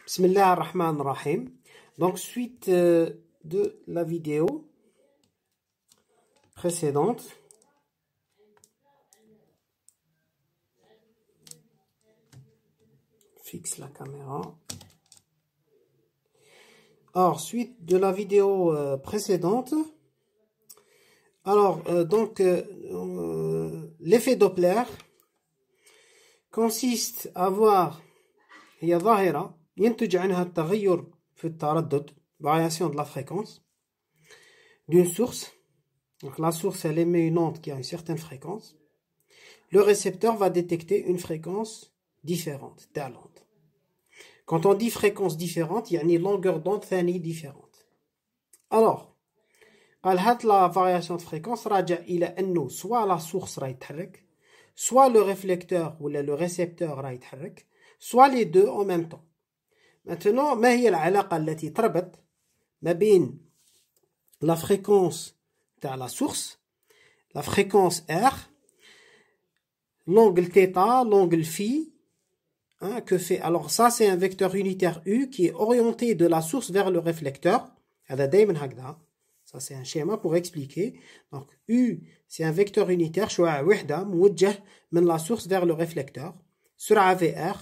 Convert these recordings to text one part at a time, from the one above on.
Bismillah ar-Rahman ar-Rahim. Donc, suite de la vidéo précédente. Fixe la caméra. Alors, suite de la vidéo précédente. Alors, l'effet Doppler consiste à voir هي ظاهرة ينتج عنها التغير في التردد variation de la fréquence d'une source. Donc la source elle émet une onde qui a une certaine fréquence. Le récepteur va détecter une fréquence différente telle onde. Quand on dit fréquence différente, il y a une longueur d'onde ثانية différente. Alors قال هات la variation de fréquence راجع إلى أنه soit la source راهي تتحرك soit le réflecteur ou le récepteur راهي يتحرك soit les deux en même temps. Maintenant, ما هي العلاقة التي تربط ما بين la fréquence de la source, la fréquence R, l'angle θ, l'angle phi, hein, que fait. Alors ça c'est un vecteur unitaire U qui est orienté de la source vers le réflecteur. هذا دايما هكذا. Ça c'est un schéma pour expliquer. Donc U c'est un vecteur unitaire شعاع وحدة موجه من la source vers le réflecteur. سرعة VR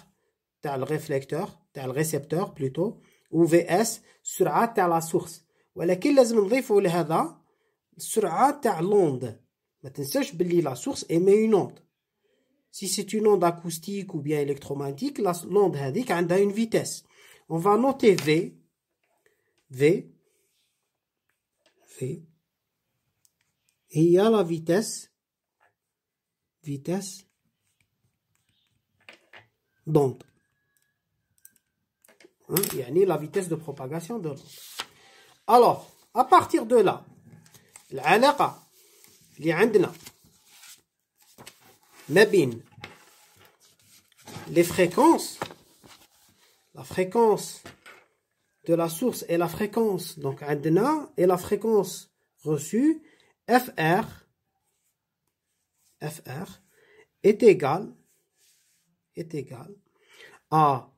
تاع الريفلكتور تاع الريسبتور بلوتو و VS السرعة تاع لا سورس. ولكن لازم نضيفوا لهذا السرعة تاع لوند. ما تنساش باللي لا سورس ايمي اون onde. Si c'est une onde acoustique ou bien électromagnétique, l'onde هذيك عندها une vitesse. On va noter V هي la vitesse d'onde. يعني la vitesse de propagation de l'onde. Alors, à partir de là, العلاقة اللي عندنا ما بين les fréquences, la fréquence de la source et la fréquence donc عندنا et la fréquence reçue FR est égal à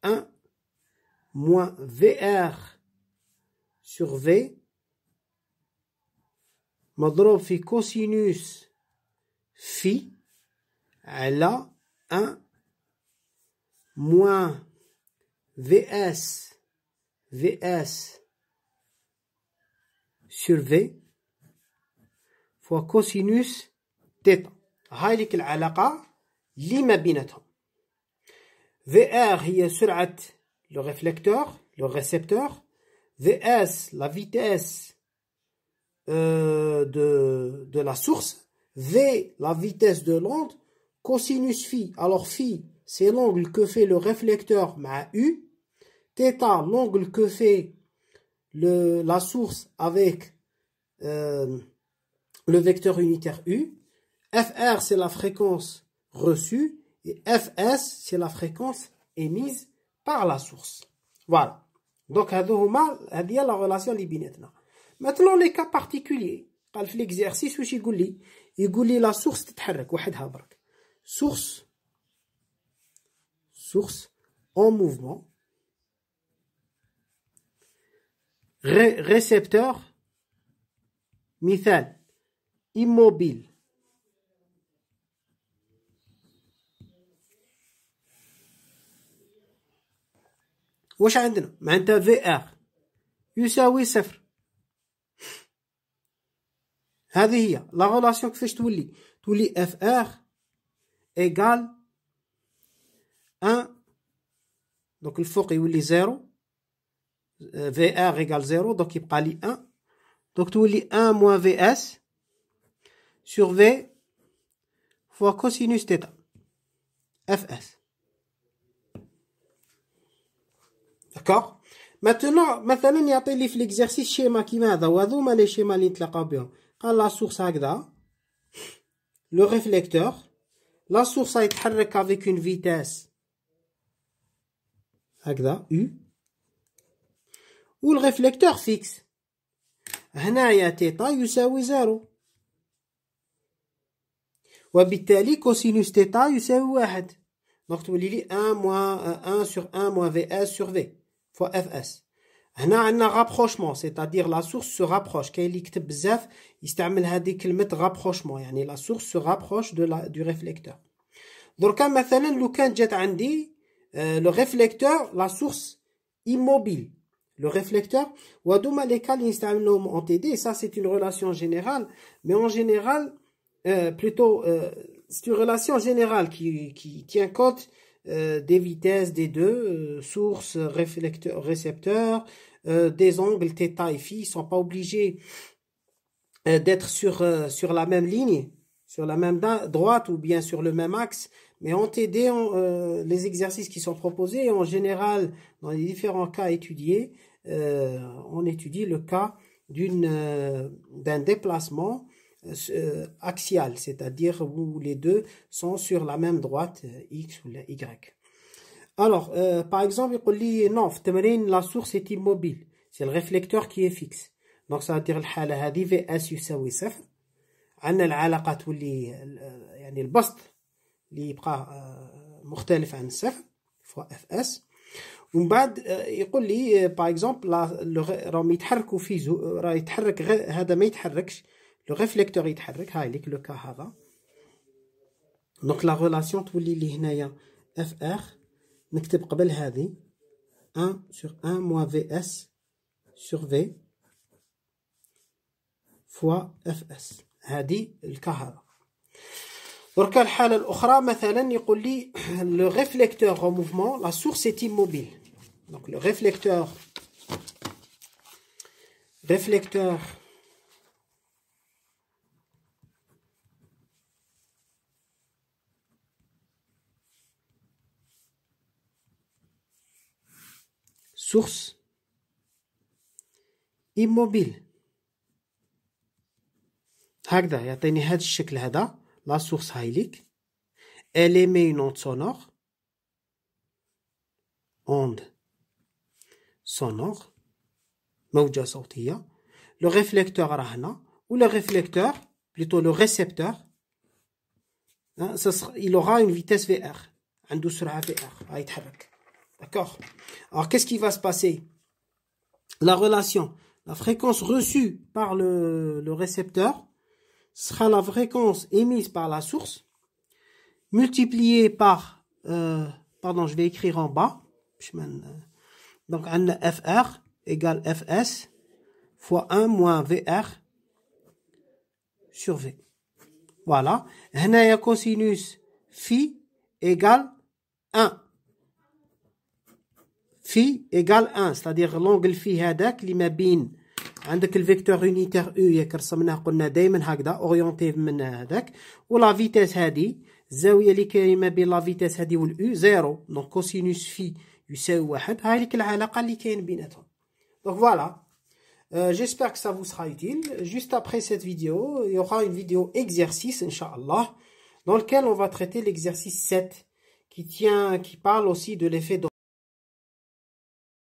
1 moins VR sur V مضروب في cosinus phi على 1 moins VS sur V fois cosinus θ. هاي لك العلاقة اللي ما بيناتهم. VR هي سرعة le réflecteur, le récepteur. VS la vitesse de la source. V la vitesse de l'onde. Cosinus phi. Alors phi c'est l'angle que fait le réflecteur مع U. θ l'angle que fait la source avec le vecteur unitaire U. FR c'est la fréquence reçue et FS c'est la fréquence émise par la source. Voilà. Donc هذه هي la relation اللي بيناتنا. Maintenant les cas particuliers. قال في l'exercice واش يقول لي؟ يقول لي la source تتحرك وحدها برك. Source en mouvement. Récepteur مثال immobile. واش عندنا؟ معناتها VR يساوي صفر. هذه هي لا غولاسيون. كيفاش تولي FR égal 1 دونك الفوق يولي 0 VR égale 0 donc يبقى لي 1 donc تولي 1 moins VS sur V fois cosinus θ FS. D'accord. Maintenant مثلا يعطي لي في l'exercice schéma كيما هذا وهذوما لي schéma اللي نتلاقاو بهم. قال la source هكذا le réflecteur la source يتحرك avec une vitesse هكذا U و le réflecteur fixe. هنايا θ يساوي 0 وبالتالي كوسينوس θ يساوي 1. Donc, tu dis 1 moins 1 sur 1 moins Vs sur V fois Fs. هنا عندنا rapprochement, c'est-à-dire la source se rapproche. كاين اللي يكتب بزاف يستعمل هذه كلمة rapprochement, يعني la source se rapproche du réflecteur. دركا مثلا لو كان جات عندي le réflecteur, la source immobile. Le réflecteur, وهذوما les cas اللي نستعملوهم en TD, ça c'est une relation générale, mais en général, plutôt, c'est une relation générale qui tient compte des vitesses des deux, source, réflecteur, récepteur, des angles θ et φ. Ils ne sont pas obligés d'être sur la même ligne, sur la même droite ou bien sur le même axe. Mais en TD, les exercices qui sont proposés, en général, dans les différents cas étudiés, on étudie le cas d'un déplacement axial, c'est-à-dire où les deux sont sur la même droite, X ou Y. Alors, par exemple, il dit non, la source est immobile, c'est le réflecteur qui est fixe. Donc, ça veut dire الحالة هذه VS يساوي صفر. عندنا العلاقة تولي يعني البسط اللي يبقى مختلف عن الصفر فوا Fs. ومن بعد يقول لي باغ اكزومبل راهم يتحركوا في راه يتحرك هذا ما يتحركش لو ريفليكتور يتحرك هاي ليك لو كا هذا. دونك لا ريلاسيون تولي لي هنايا اف ار نكتب قبل هذه 1 sur 1 moins Vs sur V fois Fs. هذه الكا هذا. دركا الحالة الأخرى مثلا يقول لي le réflecteur en mouvement, la source est immobile. Donc le réflecteur source immobile. هكذا يعطيني هذا الشكل هذا. La source هايليك. Elle émet une onde sonore. Onde sonore. موجة صوتية. Le réflecteur راه هنا. Ou le réflecteur, plutôt le récepteur, hein, il aura une vitesse VR. عنده سرعة VR. يتحرك. D'accord? Alors qu'est-ce qui va se passer? La relation, la fréquence reçue par le récepteur sera la fréquence émise par la source multipliée par, pardon, je vais écrire en bas. Donc, FR égale Fs fois 1 moins VR sur V. Voilà. هنايا cosinus phi égale 1. Phi égale 1, c'est-à-dire l'angle phi هذاك اللي ما بين عندك الفيكتور يونيتير او ياك رسمناه قلنا دائما هكذا اورينتي من هذاك ولا فيتاس هذه الزاويه اللي كاين ما بين لا فيتاس هذه والاو زيرو دونك كوسينوس في يساوي 1 هاي ليك العلاقه اللي كاين بيناتهم. Donc voilà, j'espère que ça vous sera utile. Juste après cette vidéo, il y aura une vidéo exercice Inch'Allah dans lequel on va traiter l'exercice 7 qui parle aussi de l'effet